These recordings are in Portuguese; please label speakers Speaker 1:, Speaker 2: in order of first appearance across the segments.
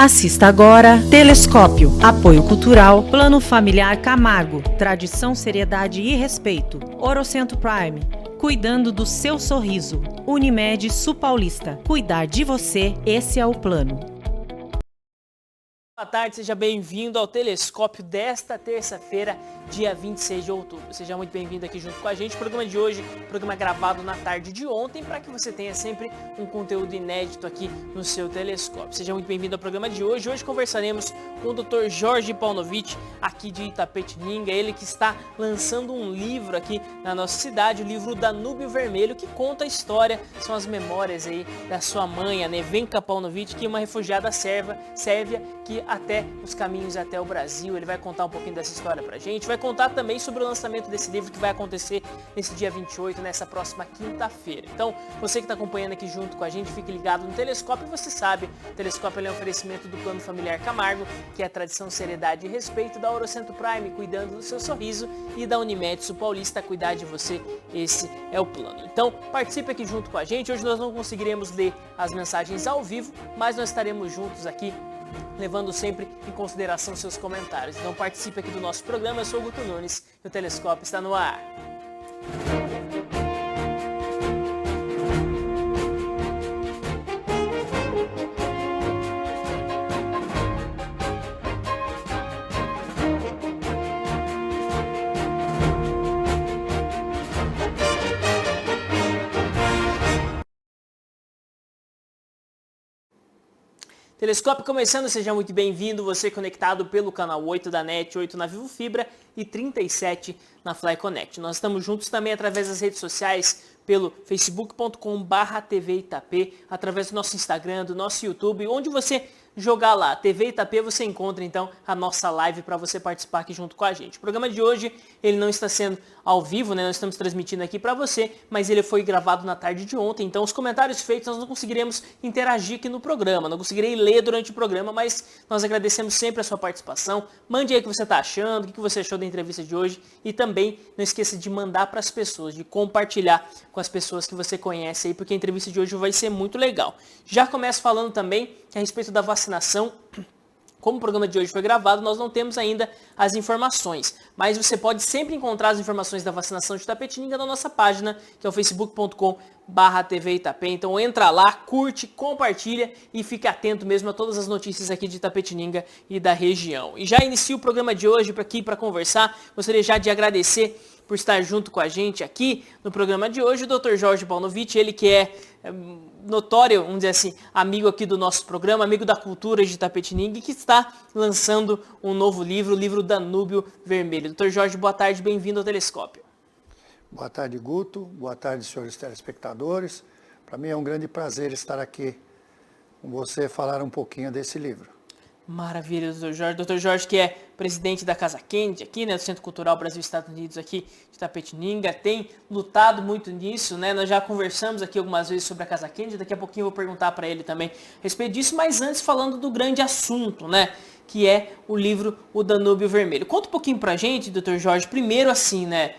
Speaker 1: Assista agora Telescópio, Apoio Cultural, Plano Familiar Camargo, Tradição, Seriedade e Respeito. Orocentro Prime, cuidando do seu sorriso. Unimed Sul Paulista, cuidar de você, esse é o plano.
Speaker 2: Boa tarde, seja bem-vindo ao Telescópio desta terça-feira, dia 26 de outubro. Seja muito bem-vindo aqui junto com a gente. O programa de hoje, programa gravado na tarde de ontem, para que você tenha sempre um conteúdo inédito aqui no seu Telescópio. Seja muito bem-vindo ao programa de hoje. Hoje conversaremos com o Dr. Jorge Paunovic, aqui de Itapetininga. Ele que está lançando um livro aqui na nossa cidade, o livro Danúbio Vermelho, que conta a história, são as memórias aí da sua mãe, a Nevenka Paunovic, que é uma refugiada sérvia, que até os caminhos até o Brasil. Ele vai contar um pouquinho dessa história pra gente, vai contar também sobre o lançamento desse livro que vai acontecer nesse dia 28, nessa próxima quinta-feira. Então, você que está acompanhando aqui junto com a gente, fique ligado no Telescópio. Você sabe, o Telescópio é um oferecimento do Plano Familiar Camargo, que é a tradição, seriedade e respeito, da Orocentro Prime, cuidando do seu sorriso, e da Unimed Sul Paulista, cuidar de você, esse é o plano. Então, participe aqui junto com a gente. Hoje nós não conseguiremos ler as mensagens ao vivo, mas nós estaremos juntos aqui, levando sempre em consideração seus comentários. Então participe aqui do nosso programa. Eu sou o Guto Nunes e o Telescópio está no ar. Telescópio começando, seja muito bem-vindo, você conectado pelo canal 8 da NET, 8 na Vivo Fibra e 37 na Fly Connect. Nós estamos juntos também através das redes sociais, pelo facebook.com/TV Itapê, através do nosso Instagram, do nosso YouTube, onde você jogar lá, TV Itapê, você encontra então a nossa live para você participar aqui junto com a gente. O programa de hoje, ele não está sendo ao vivo, né? Nós estamos transmitindo aqui para você, mas ele foi gravado na tarde de ontem, então os comentários feitos nós não conseguiremos interagir aqui no programa, não conseguirei ler durante o programa, mas nós agradecemos sempre a sua participação. Mande aí o que você está achando, o que você achou da entrevista de hoje, e também não esqueça de mandar para as pessoas, de compartilhar com as pessoas que você conhece aí, porque a entrevista de hoje vai ser muito legal. Já começo falando também a respeito da vacinação. Como o programa de hoje foi gravado, nós não temos ainda as informações, mas você pode sempre encontrar as informações da vacinação de Itapetininga na nossa página, que é o facebook.com/TV Itapê. Então entra lá, curte, compartilha e fique atento mesmo a todas as notícias aqui de Itapetininga e da região. E já inicio o programa de hoje aqui para conversar. Gostaria já de agradecer por estar junto com a gente aqui no programa de hoje, o Dr. Jorge Paunovic, ele que é notório, vamos dizer assim, amigo aqui do nosso programa, amigo da cultura de Itapetininga, e que está lançando um novo livro, o livro Danúbio Vermelho. Dr. Jorge, boa tarde, bem-vindo ao Telescópio.
Speaker 3: Boa tarde, Guto. Boa tarde, senhores telespectadores. Para mim é um grande prazer estar aqui com você, falar um pouquinho desse livro.
Speaker 2: Maravilha, Dr. Jorge. Dr. Jorge, que é presidente da Casa Kennedy aqui, né, do Centro Cultural Brasil e Estados Unidos aqui de Itapetininga, tem lutado muito nisso, né? Nós já conversamos aqui algumas vezes sobre a Casa Kennedy, daqui a pouquinho eu vou perguntar para ele também a respeito disso, mas antes falando do grande assunto, né, que é o livro O Danúbio Vermelho. Conta um pouquinho pra gente, Dr. Jorge, primeiro assim, né,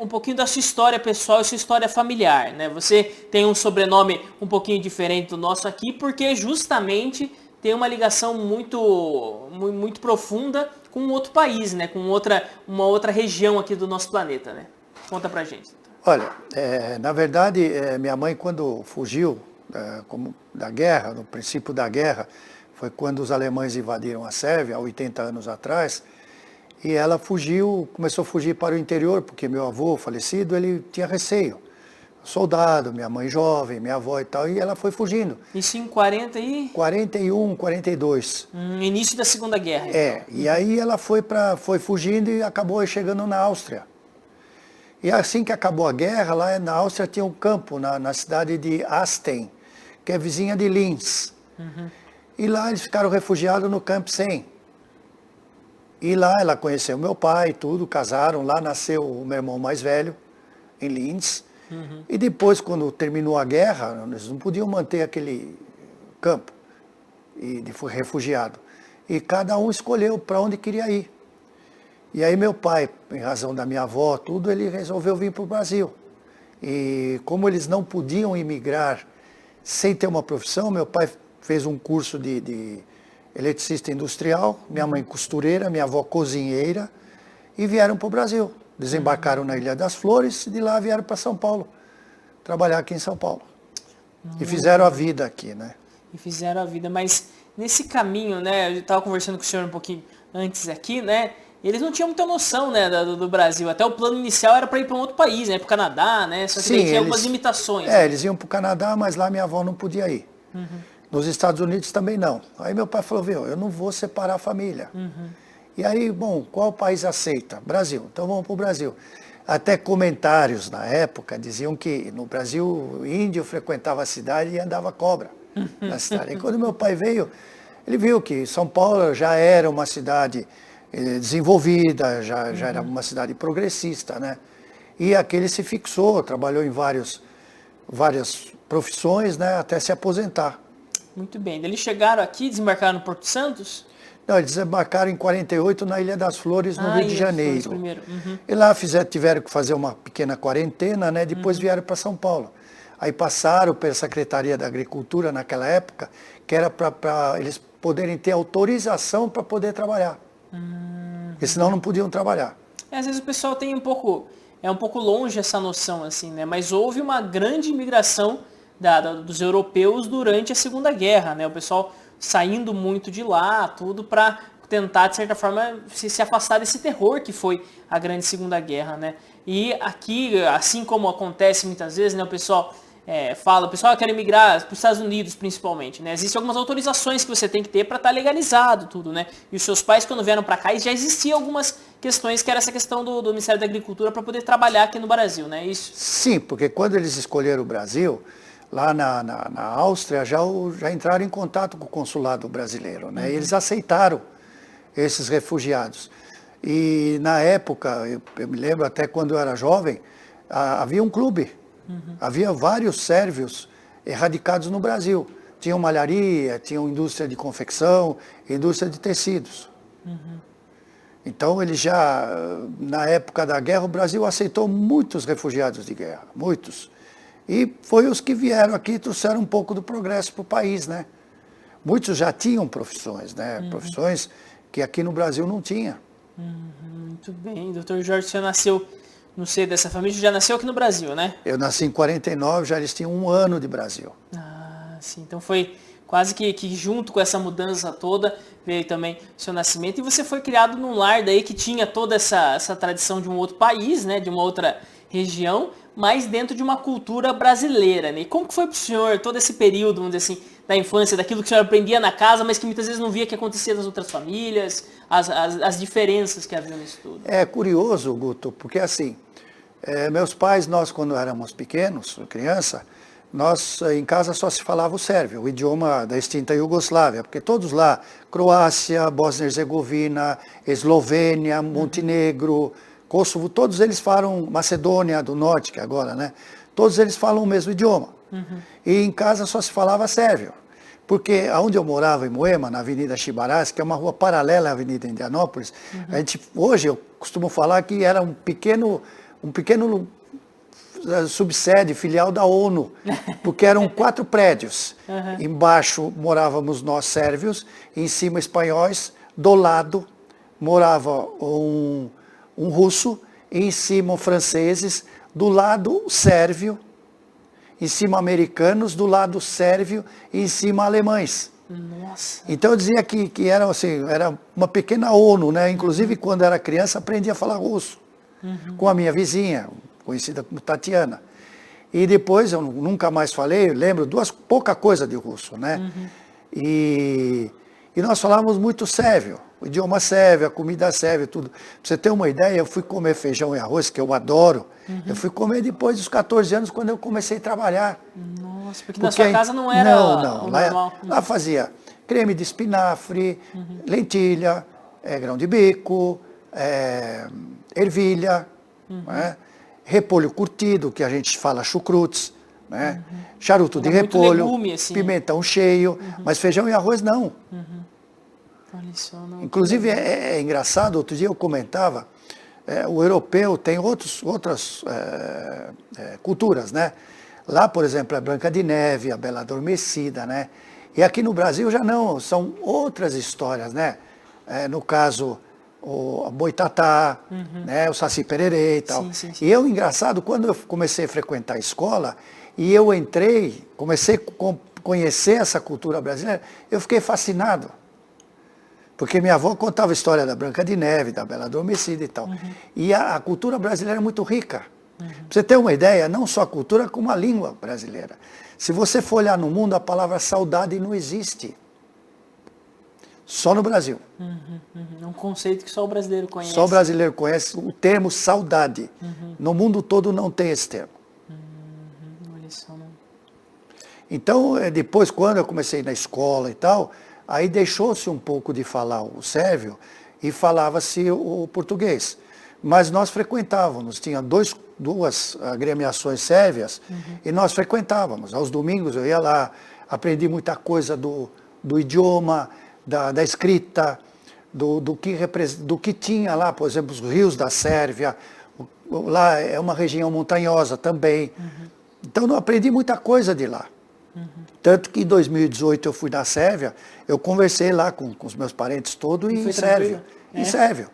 Speaker 2: um pouquinho da sua história pessoal e sua história familiar, né? Você tem um sobrenome um pouquinho diferente do nosso aqui, porque justamente tem uma ligação muito profunda com outro país, né? Com uma outra região aqui do nosso planeta, né? Conta pra gente.
Speaker 3: Olha, na verdade, minha mãe, quando fugiu da guerra, no princípio da guerra, foi quando os alemães invadiram a Sérvia, há 80 anos atrás, e ela fugiu, começou a fugir para o interior, porque meu avô falecido, ele tinha receio. Soldado, minha mãe jovem, minha avó e tal, e ela foi fugindo.
Speaker 2: Isso em
Speaker 3: 41, 42.
Speaker 2: Início da Segunda Guerra.
Speaker 3: Então. E aí ela foi fugindo e acabou chegando na Áustria. E assim que acabou a guerra, lá na Áustria tinha um campo, na cidade de Asten, que é vizinha de Linz. Uhum. E lá eles ficaram refugiados no Camp 100. E lá ela conheceu meu pai e tudo, casaram, lá nasceu o meu irmão mais velho, em Linz. Uhum. E depois, quando terminou a guerra, eles não podiam manter aquele campo de refugiado. E cada um escolheu para onde queria ir. E aí meu pai, em razão da minha avó, tudo, ele resolveu vir para o Brasil. E como eles não podiam imigrar sem ter uma profissão, meu pai fez um curso eletricista industrial, minha mãe costureira, minha avó cozinheira, e vieram para o Brasil. Desembarcaram na Ilha das Flores e de lá vieram para São Paulo, trabalhar aqui em São Paulo. E fizeram a vida aqui, né?
Speaker 2: E fizeram a vida, mas nesse caminho, né, eu estava conversando com o senhor um pouquinho antes aqui, né, eles não tinham muita noção, né, do Brasil, até o plano inicial era para ir para um outro país, né, para o Canadá, né, só que
Speaker 3: Sim,
Speaker 2: daí tinha algumas limitações.
Speaker 3: Eles iam para o Canadá, mas lá minha avó não podia ir. Nos Estados Unidos também não. Aí meu pai falou, viu, eu não vou separar a família. E aí, bom, qual país aceita? Brasil, então vamos para o Brasil. Até comentários na época diziam que no Brasil o índio frequentava a cidade e andava cobra na cidade. E quando meu pai veio, ele viu que São Paulo já era uma cidade desenvolvida, já era uma cidade progressista, né? E aqui ele se fixou, trabalhou em várias profissões, né, até se aposentar.
Speaker 2: Muito bem. Eles chegaram aqui, desembarcaram no Porto Santos?
Speaker 3: Não, eles desembarcaram em 48 na Ilha das Flores, no Rio de Janeiro.
Speaker 2: Primeiro.
Speaker 3: E lá tiveram que fazer uma pequena quarentena, né? Depois vieram para São Paulo. Aí passaram pela Secretaria da Agricultura naquela época, que era para eles poderem ter autorização para poder trabalhar. Porque senão não podiam trabalhar.
Speaker 2: Às vezes o pessoal tem um pouco longe essa noção, assim, né? Mas houve uma grande imigração dos europeus durante a Segunda Guerra, né? O pessoal saindo muito de lá, tudo para tentar, de certa forma, se afastar desse terror que foi a grande Segunda Guerra, né? E aqui, assim como acontece muitas vezes, né, o pessoal fala, o pessoal quer emigrar para os Estados Unidos, principalmente, né? Existem algumas autorizações que você tem que ter para estar legalizado tudo, né? E os seus pais, quando vieram para cá, já existiam algumas questões, que era essa questão do Ministério da Agricultura para poder trabalhar aqui no Brasil, né? Isso?
Speaker 3: Sim, porque quando eles escolheram o Brasil, lá na Áustria já entraram em contato com o consulado brasileiro, né? E eles aceitaram esses refugiados. E na época, eu me lembro até quando eu era jovem, havia um clube, havia vários sérvios erradicados no Brasil. Tinham malharia, tinham indústria de confecção, indústria de tecidos. Então ele já, na época da guerra, o Brasil aceitou muitos refugiados de guerra, muitos. E foi os que vieram aqui e trouxeram um pouco do progresso para o país, né? Muitos já tinham profissões, né? Profissões que aqui no Brasil não tinha.
Speaker 2: Muito bem. Doutor Jorge, você nasceu no seio dessa família, já nasceu aqui no Brasil, né?
Speaker 3: Eu nasci em 49, já eles tinham 1 ano de Brasil.
Speaker 2: Ah, sim. Então foi quase que junto com essa mudança toda veio também o seu nascimento. E você foi criado num lar daí que tinha toda essa tradição de um outro país, né? De uma outra região, mas dentro de uma cultura brasileira, né? E como que foi para o senhor todo esse período, vamos dizer assim, da infância, daquilo que o senhor aprendia na casa, mas que muitas vezes não via que acontecia nas outras famílias, as diferenças que haviam nisso tudo?
Speaker 3: É curioso, Guto, porque assim, meus pais, nós quando éramos pequenos, criança, nós em casa só se falava o sérvio, o idioma da extinta Iugoslávia, porque todos lá, Croácia, Bósnia-Herzegovina, Eslovênia, Montenegro, Kosovo, todos eles falam, Macedônia do Norte, que agora, né? Todos eles falam o mesmo idioma. E em casa só se falava sérvio. Porque onde eu morava, em Moema, na Avenida Chibarás, que é uma rua paralela à Avenida Indianópolis, hoje eu costumo falar que era um pequeno subsede, filial da ONU, porque eram 4 prédios. Embaixo morávamos nós sérvios, em cima espanhóis, do lado morava um russo, e em cima franceses, do lado sérvio, em cima americanos, do lado sérvio e em cima alemães.
Speaker 2: Nossa.
Speaker 3: Então eu dizia que era, assim, era uma pequena ONU, né? Inclusive quando era criança aprendi a falar russo, com a minha vizinha, conhecida como Tatiana. E depois eu nunca mais falei, eu lembro pouca coisa de russo, né? E nós falávamos muito sérvio, o idioma sérvio, a comida sérvia, tudo. Pra você ter uma ideia, eu fui comer feijão e arroz, que eu adoro. Eu fui comer depois dos 14 anos, quando eu comecei a trabalhar.
Speaker 2: Nossa, porque na sua casa não era
Speaker 3: não,
Speaker 2: normal.
Speaker 3: Lá fazia creme de espinafre, lentilha, grão de bico, ervilha, né? Repolho curtido, que a gente fala chucrutes, né? Charuto de repolho,
Speaker 2: legume, assim.
Speaker 3: Pimentão cheio, mas feijão e arroz não. Inclusive é engraçado, outro dia eu comentava, o europeu tem outras culturas, né? Lá, por exemplo, a Branca de Neve, a Bela Adormecida, né? E aqui no Brasil já não, são outras histórias, né? No caso, o Boitatá, né? O Saci Pererê e tal.
Speaker 2: Sim.
Speaker 3: E eu, engraçado, quando eu comecei a frequentar a escola, e eu entrei, comecei a conhecer essa cultura brasileira, eu fiquei fascinado. Porque minha avó contava a história da Branca de Neve, da Bela Adormecida e tal. E a cultura brasileira é muito rica. Pra você ter uma ideia, não só a cultura, como a língua brasileira. Se você for olhar no mundo, a palavra saudade não existe. Só no Brasil.
Speaker 2: É um conceito que só o brasileiro conhece.
Speaker 3: Só o brasileiro conhece o termo saudade. No mundo todo não tem esse termo.
Speaker 2: Olha só, né?
Speaker 3: Então, depois, quando eu comecei na escola e tal, aí deixou-se um pouco de falar o sérvio e falava-se o português. Mas nós frequentávamos, tinha duas agremiações sérvias e nós frequentávamos. Aos domingos eu ia lá, aprendi muita coisa do idioma, da escrita, do que tinha lá, por exemplo, os rios da Sérvia. Lá é uma região montanhosa também. Então eu aprendi muita coisa de lá. Tanto que em 2018 eu fui na Sérvia, eu conversei lá com os meus parentes todos em sérvio. Em sérvio.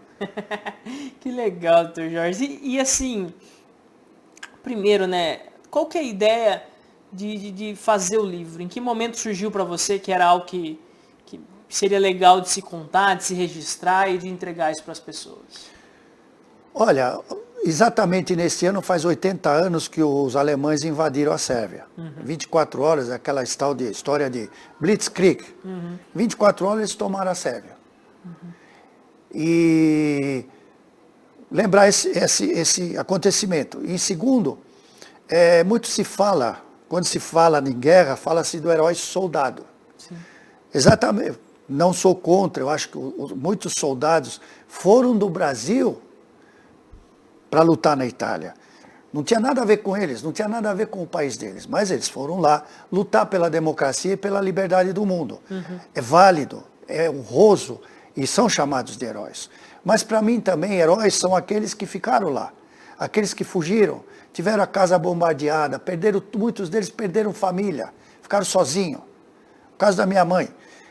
Speaker 2: Que legal, doutor Jorge. E assim, primeiro, né, qual que é a ideia de fazer o livro? Em que momento surgiu para você que era algo que seria legal de se contar, de se registrar e de entregar isso para as pessoas?
Speaker 3: Olha, exatamente nesse ano faz 80 anos que os alemães invadiram a Sérvia. 24 horas, aquela história de Blitzkrieg. 24 horas eles tomaram a Sérvia. E lembrar esse acontecimento. E segundo, muito se fala, quando se fala em guerra, fala-se do herói soldado.
Speaker 2: Sim.
Speaker 3: Exatamente. Não sou contra, eu acho que muitos soldados foram do Brasil para lutar na Itália. Não tinha nada a ver com eles, não tinha nada a ver com o país deles, mas eles foram lá lutar pela democracia e pela liberdade do mundo. É válido, é honroso e são chamados de heróis. Mas para mim também heróis são aqueles que ficaram lá, aqueles que fugiram, tiveram a casa bombardeada, muitos deles perderam família, ficaram sozinhos. O caso da minha mãe.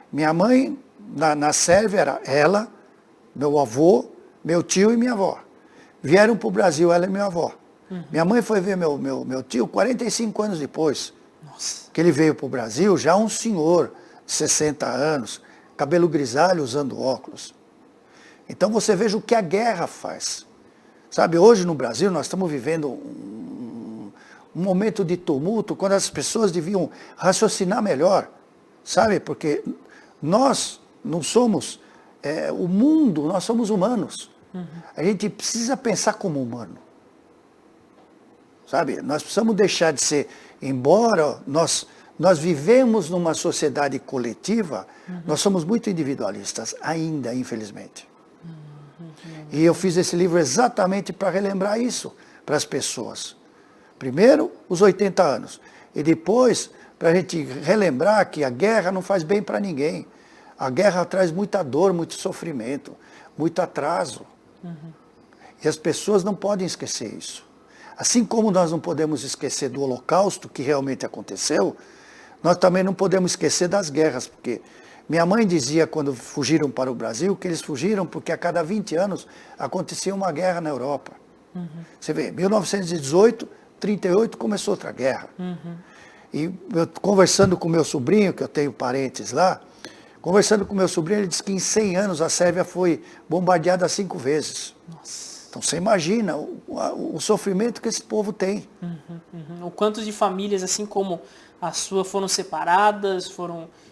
Speaker 3: Minha mãe, na Sérvia, era ela, meu avô, meu tio e minha avó. Vieram para o Brasil, ela e minha avó. Minha mãe foi ver meu tio 45 anos depois.
Speaker 2: Nossa.
Speaker 3: Que ele veio para o Brasil, já um senhor de 60 anos, cabelo grisalho, usando óculos. Então você veja o que a guerra faz. Sabe, hoje no Brasil nós estamos vivendo um momento de tumulto, quando as pessoas deviam raciocinar melhor. Sabe, porque nós não somos o mundo, nós somos humanos. A gente precisa pensar como humano. Sabe, nós precisamos deixar de ser, embora nós vivemos numa sociedade coletiva, nós somos muito individualistas ainda, infelizmente. E eu fiz esse livro exatamente para relembrar isso para as pessoas. Primeiro, os 80 anos. E depois, para a gente relembrar que a guerra não faz bem para ninguém. A guerra traz muita dor, muito sofrimento, muito atraso. E as pessoas não podem esquecer isso. Assim como nós não podemos esquecer do Holocausto, que realmente aconteceu, nós também não podemos esquecer das guerras, porque minha mãe dizia, quando fugiram para o Brasil, que eles fugiram porque a cada 20 anos acontecia uma guerra na Europa. Você vê, 1918, 38, começou outra guerra. E eu, conversando com meu sobrinho, que eu tenho parentes lá, conversando com meu sobrinho, ele disse que em 100 anos a Sérvia foi bombardeada 5 vezes.
Speaker 2: Nossa.
Speaker 3: Então você imagina o sofrimento que esse povo tem.
Speaker 2: O quanto de famílias, assim como a sua, foram separadas,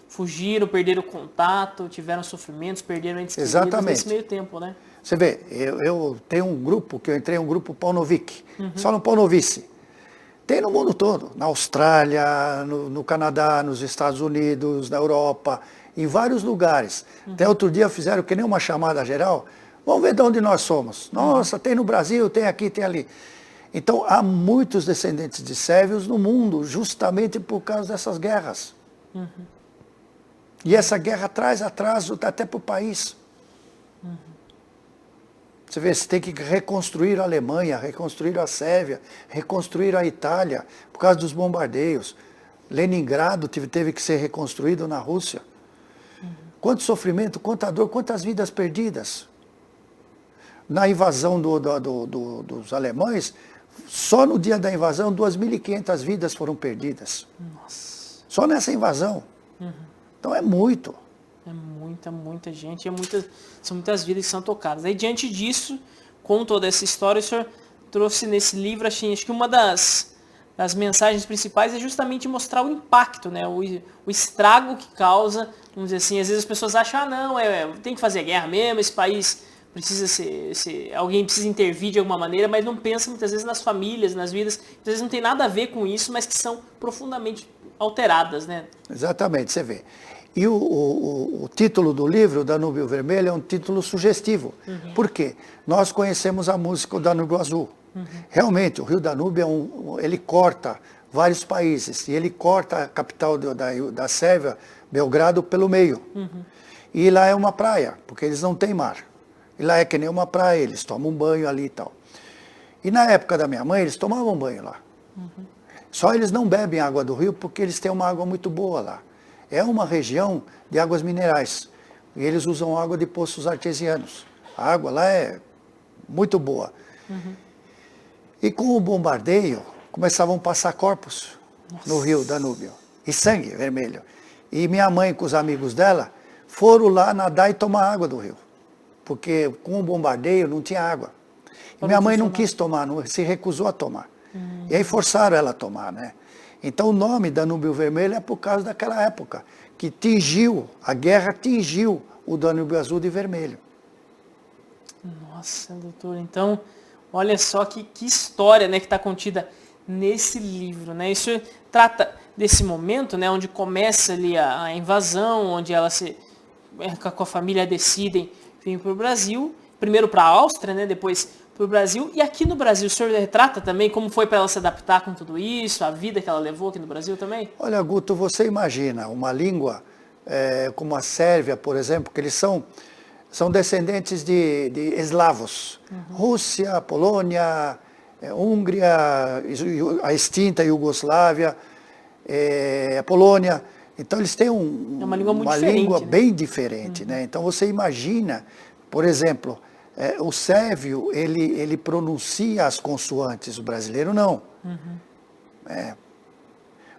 Speaker 2: fugiram, perderam contato, tiveram sofrimentos, perderam entes queridos nesse meio tempo, né?
Speaker 3: Você vê, eu tenho um grupo, que eu entrei em um grupo Paunovic, só no Paunovice. Tem no mundo todo, na Austrália, no Canadá, nos Estados Unidos, na Europa, em vários lugares. Até outro dia fizeram que nem uma chamada geral, vamos ver de onde nós somos. Nossa, tem no Brasil, tem aqui, tem ali. Então há muitos descendentes de sérvios no mundo, justamente por causa dessas guerras. E essa guerra traz atraso até para o país. Você vê, você tem que reconstruir a Alemanha, reconstruir a Sérvia, reconstruir a Itália, por causa dos bombardeios. Leningrado teve que ser reconstruído na Rússia. Quanto sofrimento, quanta dor, quantas vidas perdidas. Na invasão dos alemães, só no dia da invasão, 2.500 vidas foram perdidas.
Speaker 2: Nossa.
Speaker 3: Só nessa invasão. Então é muito.
Speaker 2: É muita gente, são muitas vidas que são tocadas. Aí diante disso, com toda essa história, o senhor trouxe nesse livro, acho que uma das mensagens principais é justamente mostrar o impacto, né? O estrago que causa, vamos dizer assim, às vezes as pessoas acham, não, tem que fazer guerra mesmo, esse país precisa alguém precisa intervir de alguma maneira, mas não pensa muitas vezes nas famílias, nas vidas, às vezes não tem nada a ver com isso, mas que são profundamente alteradas, né?
Speaker 3: Exatamente, você vê. E o título do livro, Danúbio Vermelho, é um título sugestivo. Por quê? Nós conhecemos a música, o Danúbio Azul. Realmente, o Rio Danúbio ele corta vários países, e ele corta a capital da Sérvia, Belgrado, pelo meio. E lá é uma praia, porque eles não têm mar. E lá é que nem uma praia, eles tomam banho ali e tal. E na época da minha mãe, eles tomavam banho lá. Só eles não bebem água do rio porque eles têm uma água muito boa lá. É uma região de águas minerais. E eles usam água de poços artesianos. A água lá é muito boa. E com o bombardeio, começavam a passar corpos no rio Danúbio. E sangue vermelho. E minha mãe, com os amigos dela, foram lá nadar e tomar água do rio. Porque com o bombardeio não tinha água. E minha mãe não quis tomar, se recusou a tomar. E aí forçaram ela a tomar, né? Então o nome Danúbio Vermelho é por causa daquela época, que a guerra tingiu o Danúbio Azul de vermelho.
Speaker 2: Nossa, doutor, então, olha só que história, né, que está contida nesse livro, né? Isso trata desse momento, né, onde começa ali a invasão, onde ela com a família decidem vir para o Brasil, primeiro para a Áustria, né, depois para o Brasil. E aqui no Brasil, o senhor retrata também como foi para ela se adaptar com tudo isso, a vida que ela levou aqui no Brasil também?
Speaker 3: Olha, Guto, você imagina uma língua como a Sérvia, por exemplo, que eles são descendentes de eslavos. Rússia, Polônia, Hungria, a extinta Iugoslávia, a Polônia. Então eles têm
Speaker 2: uma língua muito
Speaker 3: língua
Speaker 2: né?
Speaker 3: bem diferente, né? Então você imagina, por exemplo, o sérvio, ele pronuncia as consoantes, o brasileiro não.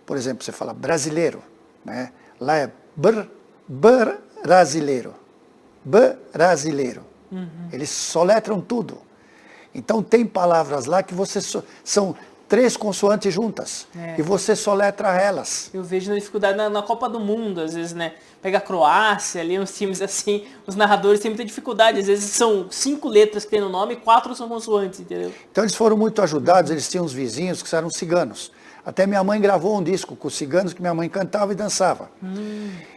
Speaker 3: Por exemplo, você fala brasileiro, né? Lá é brasileiro. Brasileiro. Eles soletram tudo. Então tem palavras lá que são 3 consoantes juntas. E você soletra elas.
Speaker 2: Eu vejo na dificuldade na Copa do Mundo, às vezes, né? Pega a Croácia, ali uns times assim, os narradores têm muita dificuldade. Às vezes são 5 letras que tem no nome e 4 são consoantes, entendeu?
Speaker 3: Então eles foram muito ajudados, eles tinham uns vizinhos que eram ciganos. Até minha mãe gravou um disco com os ciganos que minha mãe cantava e dançava.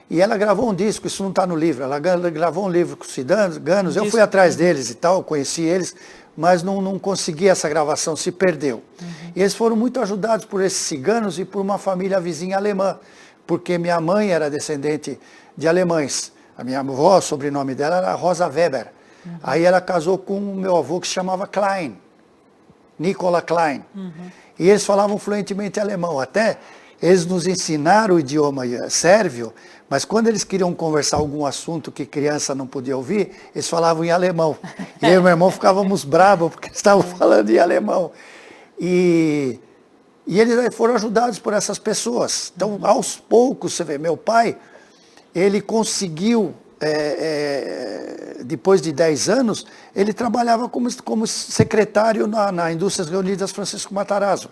Speaker 3: E ela gravou um disco, isso não está no livro, ela gravou um livro com os ciganos, eu fui atrás deles e tal, conheci eles, mas não consegui essa gravação, se perdeu. E eles foram muito ajudados por esses ciganos e por uma família vizinha alemã, porque minha mãe era descendente de alemães. A minha avó, o sobrenome dela era Rosa Weber. Aí ela casou com o meu avô que se chamava Klein, Nicola Klein. E eles falavam fluentemente alemão. Até eles nos ensinaram o idioma sérvio, mas quando eles queriam conversar algum assunto que criança não podia ouvir, eles falavam em alemão. E eu e meu irmão ficávamos bravos porque estavam falando em alemão. E eles foram ajudados por essas pessoas. Então, aos poucos, você vê, meu pai, ele conseguiu, depois de 10 anos, ele trabalhava como secretário na Indústrias Reunidas Francisco Matarazzo,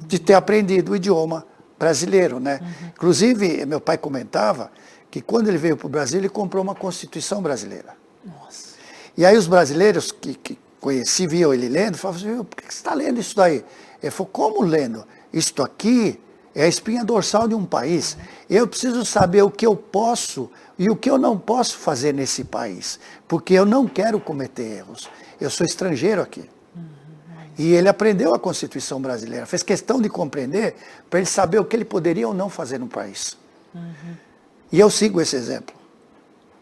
Speaker 3: de ter aprendido o idioma brasileiro, né? Inclusive, meu pai comentava que quando ele veio para o Brasil, ele comprou uma Constituição brasileira.
Speaker 2: Nossa.
Speaker 3: E aí os brasileiros que viam ele lendo, falavam assim, por que você está lendo isso daí? Ele falou, como lendo? Isto aqui é a espinha dorsal de um país. Eu preciso saber o que eu posso e o que eu não posso fazer nesse país, porque eu não quero cometer erros. Eu sou estrangeiro aqui. E ele aprendeu a Constituição brasileira, fez questão de compreender para ele saber o que ele poderia ou não fazer no país. E eu sigo esse exemplo.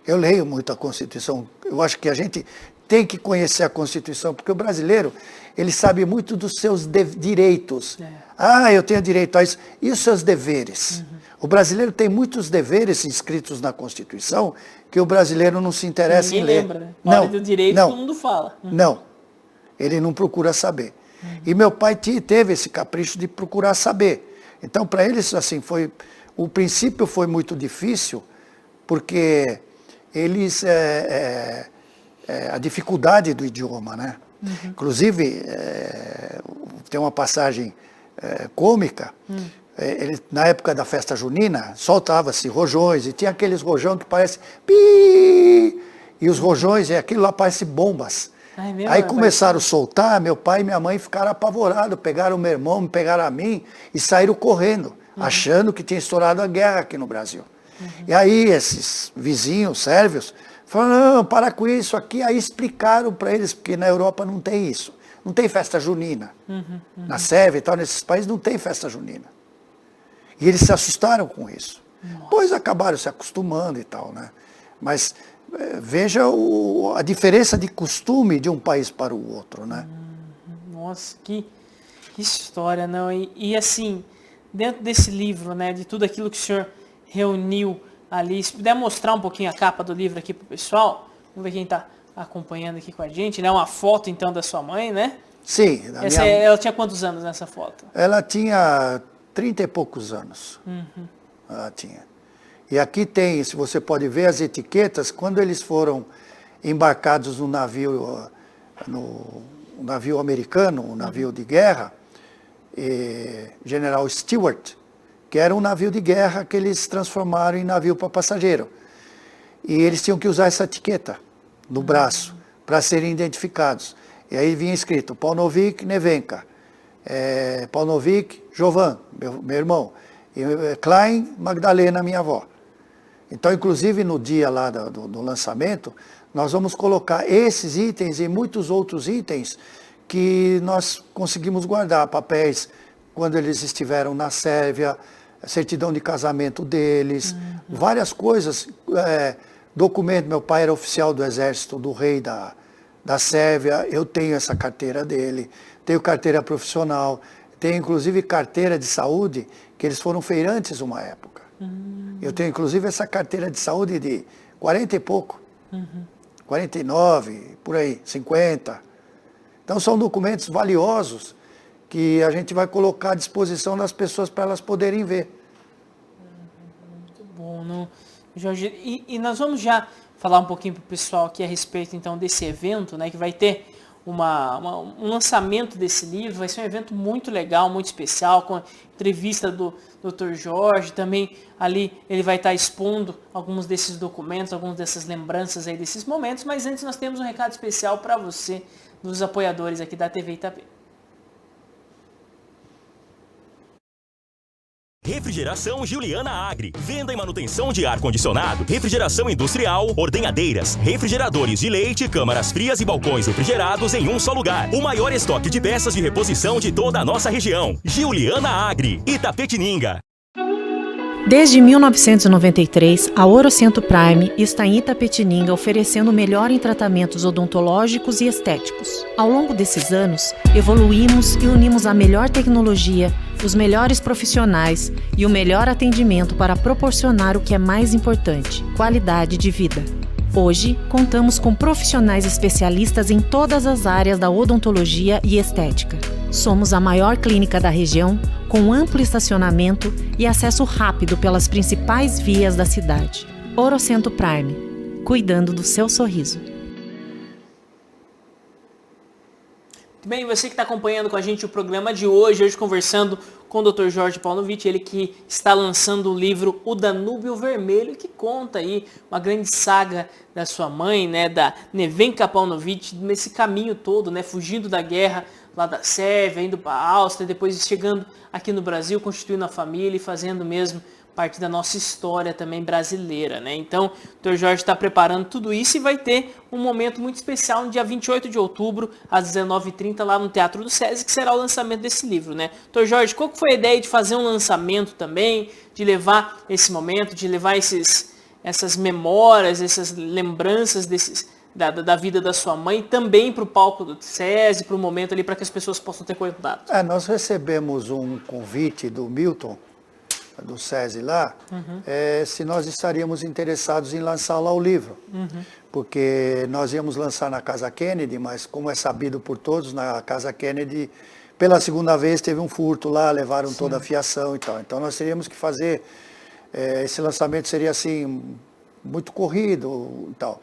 Speaker 3: Eu leio muito a Constituição. Eu acho que a gente tem que conhecer a Constituição, porque o brasileiro, ele sabe muito dos seus direitos. Eu tenho direito a isso. E os seus deveres? O brasileiro tem muitos deveres inscritos na Constituição que o brasileiro não se interessa em ler.
Speaker 2: Lembra, né? Não, do direito todo mundo fala.
Speaker 3: Não, ele não procura saber. E meu pai teve esse capricho de procurar saber. Então, para eles, assim, o princípio foi muito difícil, porque eles, a dificuldade do idioma, né? Inclusive, tem uma passagem cômica, na época da festa junina, soltava-se rojões, e tinha aqueles rojões que parecem pi, e os rojões, aquilo lá parece bombas. Aí começaram a soltar, meu pai e minha mãe ficaram apavorados, pegaram o meu irmão, me pegaram a mim e saíram correndo, achando que tinha estourado a guerra aqui no Brasil. E aí esses vizinhos sérvios falaram, não, para com isso aqui, aí explicaram para eles, porque na Europa não tem isso, não tem festa junina. Na Sérvia e tal, nesses países não tem festa junina. E eles se assustaram com isso. Depois acabaram se acostumando e tal, né? Mas veja a diferença de costume de um país para o outro, né?
Speaker 2: Nossa, que história, não? E assim, dentro desse livro, né, de tudo aquilo que o senhor reuniu ali, se puder mostrar um pouquinho a capa do livro aqui pro pessoal, vamos ver quem está acompanhando aqui com a gente, né? Uma foto então da sua mãe, né?
Speaker 3: Sim.
Speaker 2: Ela tinha quantos anos nessa foto?
Speaker 3: Ela tinha 30 e poucos anos. Ela tinha. E aqui tem, se você pode ver as etiquetas, quando eles foram embarcados no navio americano, um navio de guerra, General Stewart, que era um navio de guerra que eles transformaram em navio para passageiro. E eles tinham que usar essa etiqueta no braço para serem identificados. E aí vinha escrito Paunovic Nevenka, Paunovic Jovan, meu irmão, e Klein Magdalena, minha avó. Então, inclusive no dia lá do lançamento, nós vamos colocar esses itens e muitos outros itens que nós conseguimos guardar, papéis quando eles estiveram na Sérvia, certidão de casamento deles, várias coisas, documento, meu pai era oficial do exército do rei da Sérvia, eu tenho essa carteira dele, tenho carteira profissional, tenho inclusive carteira de saúde, que eles foram feirantes uma época. Eu tenho inclusive essa carteira de saúde de 40 e pouco, 49, por aí, 50. Então são documentos valiosos que a gente vai colocar à disposição das pessoas para elas poderem ver.
Speaker 2: Muito bom, não? Jorge, e nós vamos já falar um pouquinho para o pessoal aqui a respeito então desse evento, né, que vai ter um lançamento desse livro, vai ser um evento muito legal, muito especial, com a entrevista do Dr. Jorge, também ali ele vai estar expondo alguns desses documentos, algumas dessas lembranças aí desses momentos, mas antes nós temos um recado especial para você, dos apoiadores aqui da TV Itapê.
Speaker 4: Refrigeração Juliana Agri. Venda e manutenção de ar-condicionado, refrigeração industrial, ordenhadeiras, refrigeradores de leite, câmaras frias e balcões refrigerados em um só lugar. O maior estoque de peças de reposição de toda a nossa região. Juliana Agri, Itapetininga.
Speaker 1: Desde 1993, a Orocento Prime está em Itapetininga oferecendo o melhor em tratamentos odontológicos e estéticos. Ao longo desses anos, evoluímos e unimos a melhor tecnologia, os melhores profissionais e o melhor atendimento para proporcionar o que é mais importante, qualidade de vida. Hoje, contamos com profissionais especialistas em todas as áreas da odontologia e estética. Somos a maior clínica da região, com amplo estacionamento e acesso rápido pelas principais vias da cidade. Orocento Prime, cuidando do seu sorriso.
Speaker 2: Muito bem, você que está acompanhando com a gente o programa de hoje conversando com o Dr. Jorge Paunovic, ele que está lançando o livro O Danúbio Vermelho, que conta aí uma grande saga da sua mãe, né, da Nevenka Paunovic, nesse caminho todo, né, fugindo da guerra lá da Sérvia, indo para a Áustria, depois chegando aqui no Brasil, constituindo a família e fazendo mesmo parte da nossa história também brasileira, né? Então, o Dr. Jorge está preparando tudo isso e vai ter um momento muito especial no dia 28 de outubro, às 19h30, lá no Teatro do SESI, que será o lançamento desse livro, né? Dr. Jorge, qual que foi a ideia de fazer um lançamento também, de levar esse momento, de levar essas memórias, essas lembranças da vida da sua mãe, também para o palco do SESI, para o momento ali, para que as pessoas possam ter contato.
Speaker 3: Nós recebemos um convite do Milton, do SESI lá, se nós estaríamos interessados em lançar lá o livro. Porque nós íamos lançar na Casa Kennedy, mas como é sabido por todos, na Casa Kennedy, pela segunda vez teve um furto lá, levaram toda a fiação e tal. Então nós teríamos que fazer, esse lançamento seria assim, muito corrido e tal.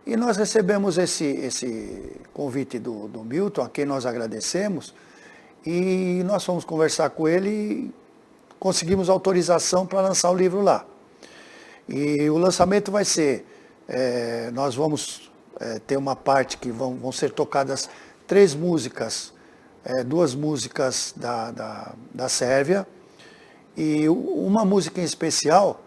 Speaker 3: E nós recebemos esse convite do Milton, a quem nós agradecemos, e nós fomos conversar com ele e conseguimos autorização para lançar o livro lá. E o lançamento vai ser, nós vamos ter uma parte que vão ser tocadas 3 músicas, 2 músicas da Sérvia, e uma música em especial,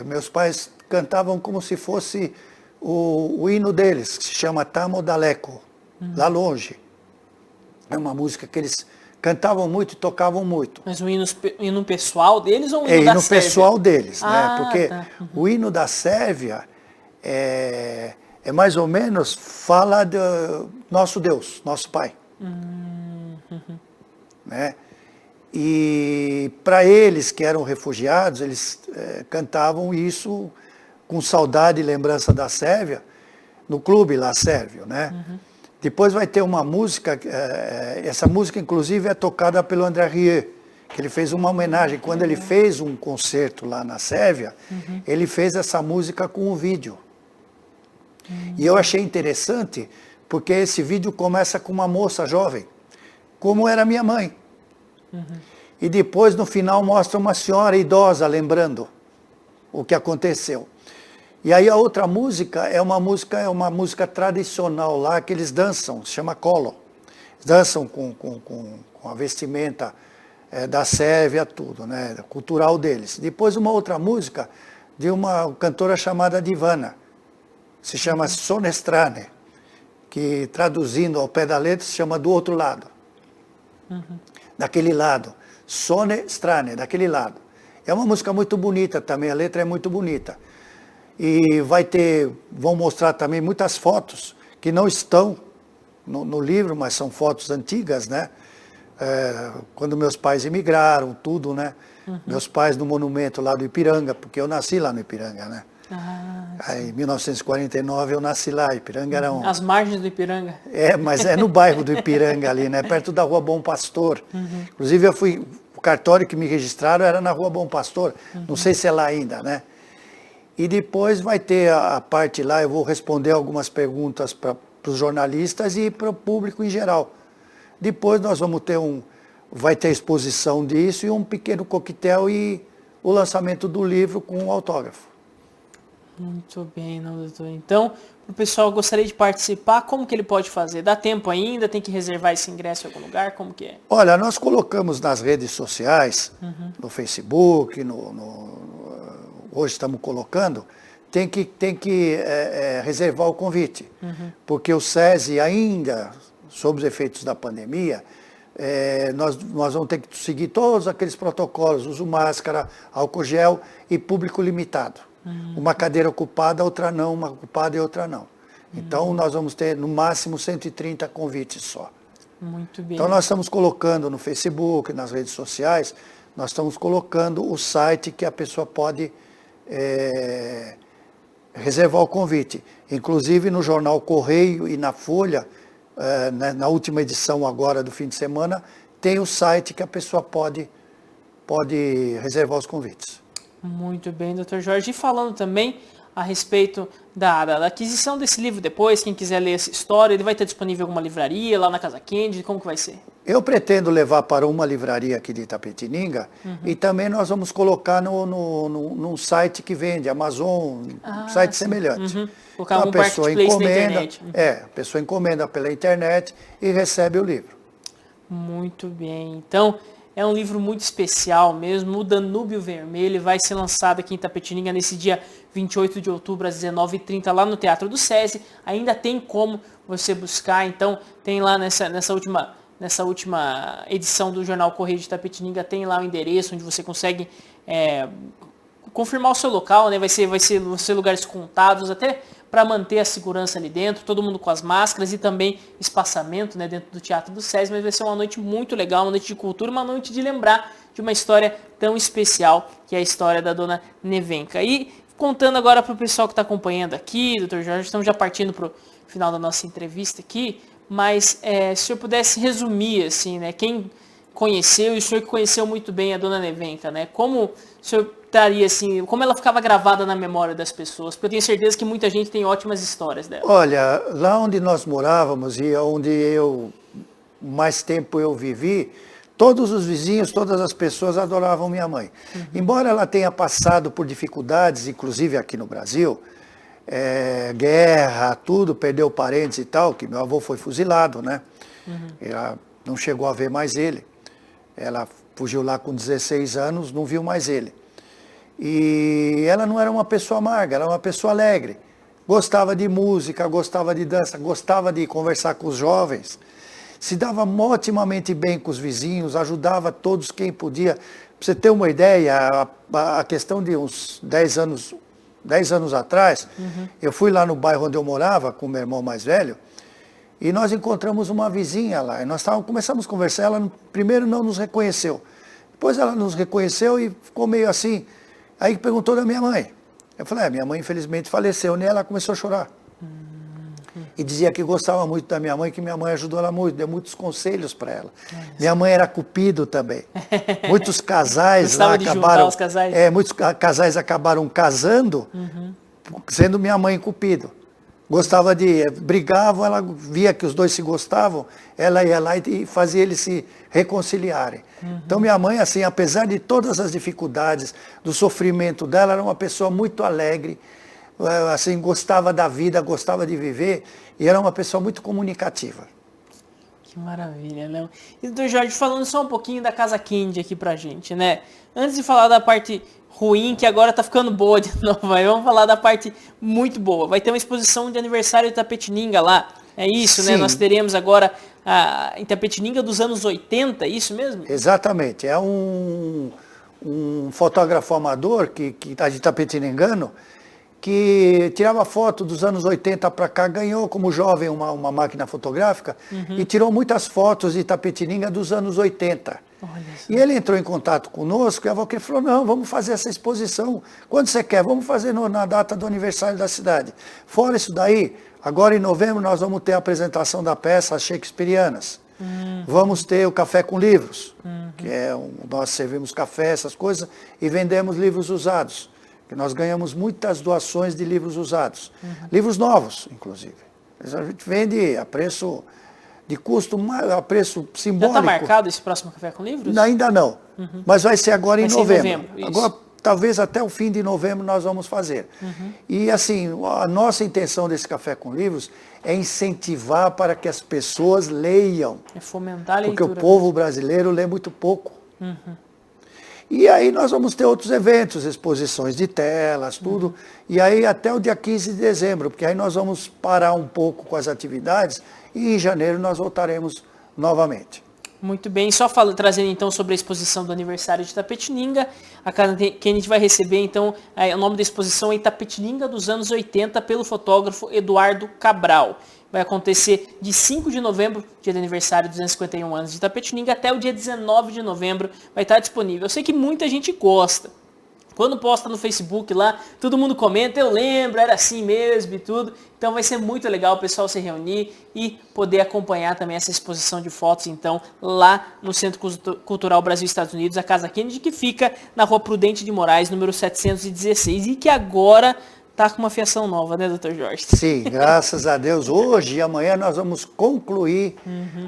Speaker 3: meus pais cantavam como se fosse o hino deles, que se chama Tamo Daleko, lá longe. É uma música que eles cantavam muito e tocavam muito.
Speaker 2: Mas o hino pessoal deles ou o hino da
Speaker 3: hino
Speaker 2: Sérvia?
Speaker 3: Pessoal deles, né? Porque
Speaker 2: tá.
Speaker 3: o hino da Sérvia é mais ou menos, fala do nosso Deus, nosso Pai. Né? E para eles que eram refugiados, eles cantavam isso com saudade e lembrança da Sérvia, no clube lá sérvio, né? Depois vai ter uma música, essa música inclusive é tocada pelo André Rieu, que ele fez uma homenagem. Quando ele fez um concerto lá na Sérvia, ele fez essa música com um vídeo. E eu achei interessante, porque esse vídeo começa com uma moça jovem, como era minha mãe. E depois, no final, mostra uma senhora idosa lembrando o que aconteceu. E aí a outra música é uma música tradicional lá, que eles dançam, se chama Kolo. Dançam com a vestimenta da Sérvia, tudo, né, cultural deles. Depois uma outra música de uma cantora chamada Divana, se chama Sonestrane, que traduzindo ao pé da letra se chama Do Outro Lado. Daquele lado. Sonestrane, daquele lado. É uma música muito bonita também, a letra é muito bonita. E vão mostrar também muitas fotos que não estão no livro, mas são fotos antigas, né? Quando meus pais emigraram, tudo, né? Meus pais no monumento lá do Ipiranga, porque eu nasci lá no Ipiranga, né? Aí, em 1949 eu nasci lá, Ipiranga era um...
Speaker 2: As margens do Ipiranga.
Speaker 3: Mas é no bairro do Ipiranga ali, né? Perto da Rua Bom Pastor. Inclusive o cartório que me registraram era na Rua Bom Pastor, não sei se é lá ainda, né? E depois vai ter a parte lá, eu vou responder algumas perguntas para os jornalistas e para o público em geral. Depois nós vamos ter vai ter exposição disso e um pequeno coquetel e o lançamento do livro com um autógrafo.
Speaker 2: Muito bem, não, doutor. Então, o pessoal gostaria de participar, como que ele pode fazer? Dá tempo ainda? Tem que reservar esse ingresso em algum lugar? Como que é?
Speaker 3: Olha, nós colocamos nas redes sociais, no Facebook, hoje estamos colocando, tem que reservar o convite. Porque o SESI ainda, sob os efeitos da pandemia, nós vamos ter que seguir todos aqueles protocolos, uso máscara, álcool gel e público limitado. Uma cadeira ocupada, outra não, uma ocupada e outra não. Então nós vamos ter no máximo 130 convites só.
Speaker 2: Muito bem.
Speaker 3: Então nós estamos colocando no Facebook, nas redes sociais, nós estamos colocando o site que a pessoa pode reservar o convite. Inclusive no jornal Correio e na Folha, na última edição agora do fim de semana, tem o site que a pessoa pode reservar os convites.
Speaker 2: Muito bem, doutor Jorge. E falando também a respeito da aquisição desse livro depois, quem quiser ler essa história, ele vai ter disponível em alguma livraria, lá na Casa Kennedy, como que vai ser?
Speaker 3: Eu pretendo levar para uma livraria aqui de Itapetininga e também nós vamos colocar num site que vende, Amazon, site semelhante.
Speaker 2: Colocar
Speaker 3: então,
Speaker 2: um marketplace na internet.
Speaker 3: A pessoa encomenda pela internet e recebe o livro.
Speaker 2: Muito bem. Então, é um livro muito especial mesmo, o Danúbio Vermelho, vai ser lançado aqui em Itapetininga nesse dia 28 de outubro, às 19h30, lá no Teatro do SESI. Ainda tem como você buscar, então tem lá nessa última edição do Jornal Correio de Itapetininga, tem lá o endereço onde você consegue confirmar o seu local, né? Vai ser lugares contados, até para manter a segurança ali dentro, todo mundo com as máscaras e também espaçamento, né, dentro do Teatro do SESI, mas vai ser uma noite muito legal, uma noite de cultura, uma noite de lembrar de uma história tão especial, que é a história da Dona Nevenka. E contando agora para o pessoal que está acompanhando aqui, Dr. Jorge, estamos já partindo para o final da nossa entrevista aqui, mas se o senhor pudesse resumir, assim, né, quem conheceu, e o senhor que conheceu muito bem a Dona Nevenka, né, como o senhor estaria, assim, como ela ficava gravada na memória das pessoas? Porque eu tenho certeza que muita gente tem ótimas histórias dela.
Speaker 3: Olha, lá onde nós morávamos e onde mais tempo eu vivi, todos os vizinhos, todas as pessoas adoravam minha mãe. Embora ela tenha passado por dificuldades, inclusive aqui no Brasil, guerra, tudo, perdeu parentes e tal, que meu avô foi fuzilado, né? Ela não chegou a ver mais ele. Ela fugiu lá com 16 anos, não viu mais ele. E ela não era uma pessoa amarga, ela era uma pessoa alegre. Gostava de música, gostava de dança, gostava de conversar com os jovens. Se dava otimamente bem com os vizinhos, ajudava todos quem podia. Para você ter uma ideia, a questão de uns 10 anos atrás, eu fui lá no bairro onde eu morava com o meu irmão mais velho, e nós encontramos uma vizinha lá. E nós começamos a conversar, ela primeiro não nos reconheceu. Depois ela nos reconheceu e ficou meio assim. Aí perguntou da minha mãe. Eu falei, minha mãe infelizmente faleceu, né? Ela começou a chorar. E dizia que gostava muito da minha mãe, que minha mãe ajudou ela muito, deu muitos conselhos para ela. Minha mãe era cupido também. Muitos casais lá acabaram...
Speaker 2: Os casais.
Speaker 3: Muitos casais acabaram casando, sendo minha mãe cupido. Gostava brigavam, ela via que os dois se gostavam, ela ia lá e fazia eles se reconciliarem. Então minha mãe, assim, apesar de todas as dificuldades, do sofrimento dela, era uma pessoa muito alegre, assim, gostava da vida, gostava de viver, e era uma pessoa muito comunicativa.
Speaker 2: Que maravilha, né? E doutor Jorge, falando só um pouquinho da Casa Kennedy aqui pra gente, né? Antes de falar da parte ruim, que agora tá ficando boa de novo, vamos falar da parte muito boa. Vai ter uma exposição de aniversário de Itapetininga lá, é isso,
Speaker 3: Sim.
Speaker 2: né? Nós teremos agora a Itapetininga dos anos 80, é isso mesmo?
Speaker 3: Exatamente, é um fotógrafo amador que tá de Itapetiningano, que tirava foto dos anos 80 para cá, ganhou como jovem uma máquina fotográfica e tirou muitas fotos de Itapetininga dos anos 80. E ele entrou em contato conosco e ele falou, não, vamos fazer essa exposição. Quando você quer? Vamos fazer na data do aniversário da cidade. Fora isso daí, agora em novembro nós vamos ter a apresentação da peça As Shakespearianas. Vamos ter o Café com Livros, que nós servimos café, essas coisas, e vendemos livros usados. Que nós ganhamos muitas doações de livros usados. Livros novos, inclusive. A gente vende a preço de custo, a preço simbólico.
Speaker 2: Já está marcado esse próximo Café com Livros?
Speaker 3: Ainda não, mas vai ser agora em novembro.
Speaker 2: Isso.
Speaker 3: Agora, talvez até o fim de novembro nós vamos fazer. E assim, a nossa intenção desse Café com Livros é incentivar para que as pessoas leiam.
Speaker 2: É fomentar a leitura.
Speaker 3: Porque o povo brasileiro lê muito pouco. E aí nós vamos ter outros eventos, exposições de telas, tudo. E aí até o dia 15 de dezembro, porque aí nós vamos parar um pouco com as atividades e em janeiro nós voltaremos novamente.
Speaker 2: Muito bem, só trazendo então sobre a exposição do aniversário de Itapetininga, a Casa Kennedy vai receber então, o nome da exposição é Itapetininga dos anos 80 pelo fotógrafo Eduardo Cabral. Vai acontecer de 5 de novembro, dia de aniversário, 251 anos de Itapetininga, até o dia 19 de novembro vai estar disponível. Eu sei que muita gente gosta. Quando posta no Facebook lá, todo mundo comenta, eu lembro, era assim mesmo e tudo. Então vai ser muito legal o pessoal se reunir e poder acompanhar também essa exposição de fotos, então, lá no Centro Cultural Brasil Estados Unidos, a Casa Kennedy, que fica na Rua Prudente de Moraes, número 716, e que agora está com uma fiação nova, né, doutor Jorge?
Speaker 3: Sim, graças a Deus. Hoje e amanhã nós vamos concluir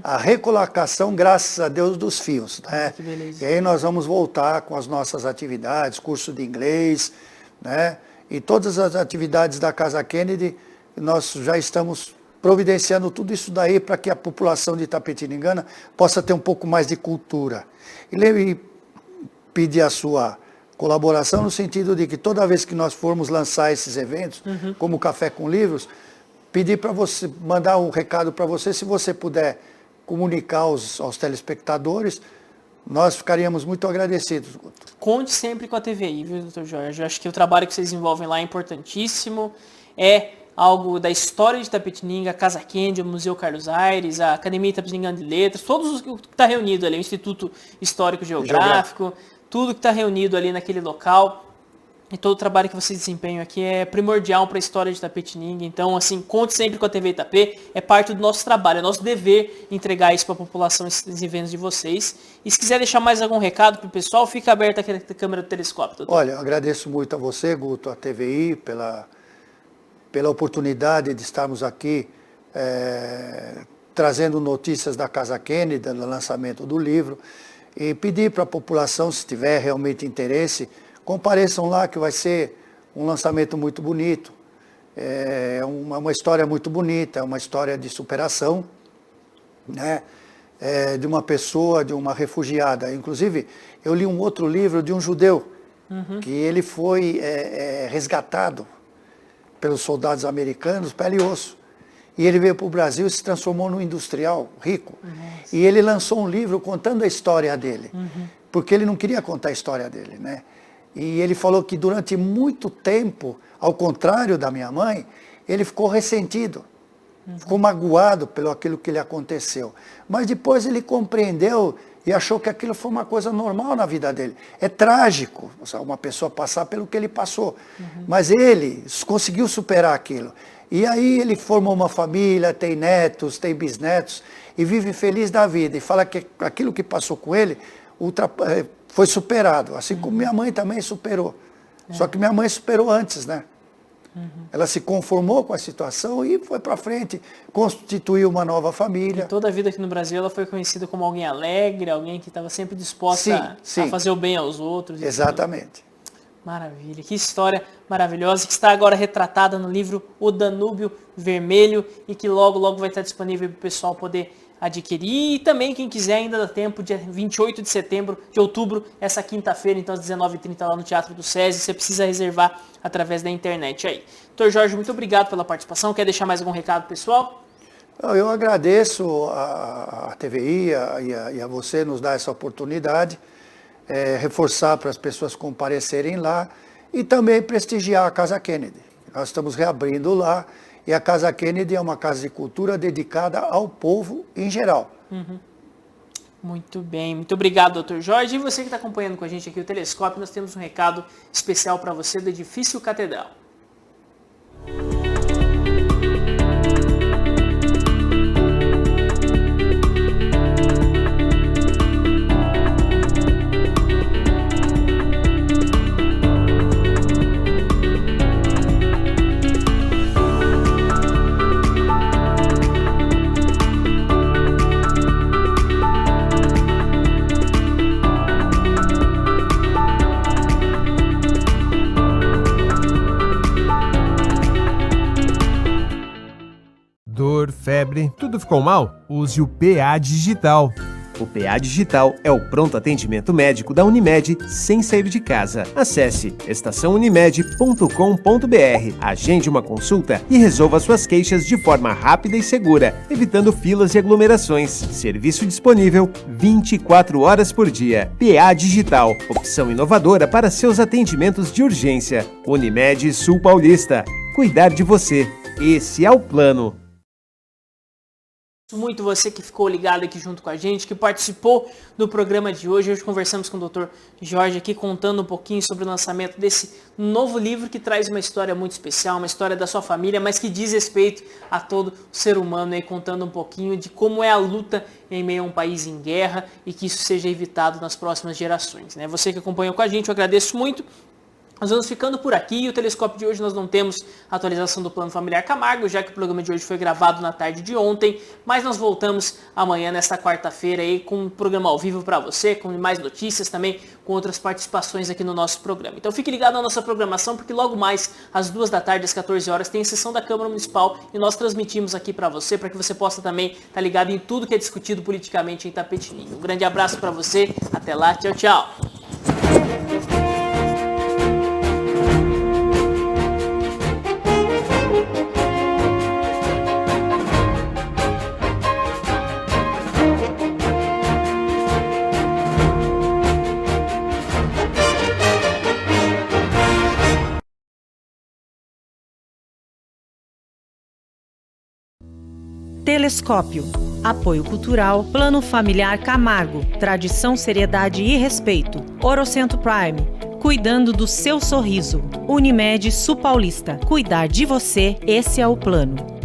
Speaker 3: a recolocação, graças a Deus, dos fios. Né?
Speaker 2: Que beleza.
Speaker 3: E aí nós vamos voltar com as nossas atividades, curso de inglês, né? E todas as atividades da Casa Kennedy, nós já estamos providenciando tudo isso daí para que a população de Itapetiningana possa ter um pouco mais de cultura. E pedir a sua colaboração no sentido de que toda vez que nós formos lançar esses eventos, como o Café com Livros, pedir para você, mandar um recado para você, se você puder comunicar aos telespectadores, nós ficaríamos muito agradecidos.
Speaker 2: Conte sempre com a TVI, viu, doutor Jorge? Eu acho que o trabalho que vocês desenvolvem lá é importantíssimo, é algo da história de Itapetininga, a Casa Kennedy, o Museu Carlos Aires, a Academia Itapetininga de Letras, todos os que está reunido ali, o Instituto Histórico Geográfico, tudo que está reunido ali naquele local. E todo o trabalho que vocês desempenham aqui é primordial para a história de Itapetininga. Então, assim, conte sempre com a TV Itapê. É parte do nosso trabalho, é nosso dever entregar isso para a população, esses eventos de vocês. E se quiser deixar mais algum recado para o pessoal, fica aberta aqui a câmera do telescópio, doutor.
Speaker 3: Olha, eu agradeço muito a você, Guto, a TVI, pela oportunidade de estarmos aqui trazendo notícias da Casa Kennedy, do lançamento do livro. E pedir para a população, se tiver realmente interesse, compareçam lá, que vai ser um lançamento muito bonito. É uma história muito bonita, é uma história de superação, né? De uma pessoa, de uma refugiada. Inclusive, eu li um outro livro de um judeu, que ele foi resgatado pelos soldados americanos, pele e osso. E ele veio para o Brasil e se transformou num industrial rico. Nossa. E ele lançou um livro contando a história dele, porque ele não queria contar a história dele, né? E ele falou que durante muito tempo, ao contrário da minha mãe, ele ficou ressentido, ficou magoado pelo aquilo que lhe aconteceu. Mas depois ele compreendeu e achou que aquilo foi uma coisa normal na vida dele. É trágico uma pessoa passar pelo que ele passou, mas ele conseguiu superar aquilo. E aí ele formou uma família, tem netos, tem bisnetos, e vive feliz da vida. E fala que aquilo que passou com ele foi superado, assim como minha mãe também superou. Só que minha mãe superou antes, né? Ela se conformou com a situação e foi para frente, constituiu uma nova família.
Speaker 2: E toda a vida aqui no Brasil ela foi conhecida como alguém alegre, alguém que estava sempre disposta a fazer o bem aos outros.
Speaker 3: Exatamente.
Speaker 2: Maravilha, que história maravilhosa, que está agora retratada no livro O Danúbio Vermelho e que logo, logo vai estar disponível para o pessoal poder adquirir. E também, quem quiser, ainda dá tempo, dia 28 de outubro, essa quinta-feira, então às 19h30 lá no Teatro do SESI, você precisa reservar através da internet aí. Doutor Jorge, muito obrigado pela participação. Quer deixar mais algum recado, pessoal?
Speaker 3: Eu agradeço a TVI e a você nos dar essa oportunidade, reforçar para as pessoas comparecerem lá e também prestigiar a Casa Kennedy. Nós estamos reabrindo lá e a Casa Kennedy é uma casa de cultura dedicada ao povo em geral.
Speaker 2: Muito bem, muito obrigado, doutor Jorge. E você que está acompanhando com a gente aqui o Telescópio, nós temos um recado especial para você do Edifício Catedral.
Speaker 5: Febre, tudo ficou mal? Use o PA Digital. O PA Digital é o pronto atendimento médico da Unimed sem sair de casa. Acesse estaçãounimed.com.br, agende uma consulta e resolva suas queixas de forma rápida e segura, evitando filas e aglomerações. Serviço disponível 24 horas por dia. PA Digital, opção inovadora para seus atendimentos de urgência. Unimed Sul Paulista. Cuidar de você. Esse é o plano.
Speaker 2: Muito você que ficou ligado aqui junto com a gente, que participou do programa de hoje. Hoje conversamos com o Dr. Jorge aqui, contando um pouquinho sobre o lançamento desse novo livro que traz uma história muito especial, uma história da sua família, mas que diz respeito a todo ser humano, aí, contando um pouquinho de como é a luta em meio a um país em guerra e que isso seja evitado nas próximas gerações, né? Você que acompanhou com a gente, eu agradeço muito. Nós vamos ficando por aqui e o Telescópio de hoje nós não temos atualização do Plano Familiar Camargo, já que o programa de hoje foi gravado na tarde de ontem, mas nós voltamos amanhã, nesta quarta-feira, aí, com um programa ao vivo para você, com mais notícias também, com outras participações aqui no nosso programa. Então fique ligado na nossa programação, porque logo mais, às 14h, às 14 horas, tem a sessão da Câmara Municipal e nós transmitimos aqui para você, para que você possa também estar ligado em tudo que é discutido politicamente em Itapetininga. Um grande abraço para você, até lá, tchau, tchau!
Speaker 1: Telescópio. Apoio cultural. Plano Familiar Camargo. Tradição, seriedade e respeito. Orocentro Prime. Cuidando do seu sorriso. Unimed Sul Paulista. Cuidar de você, esse é o plano.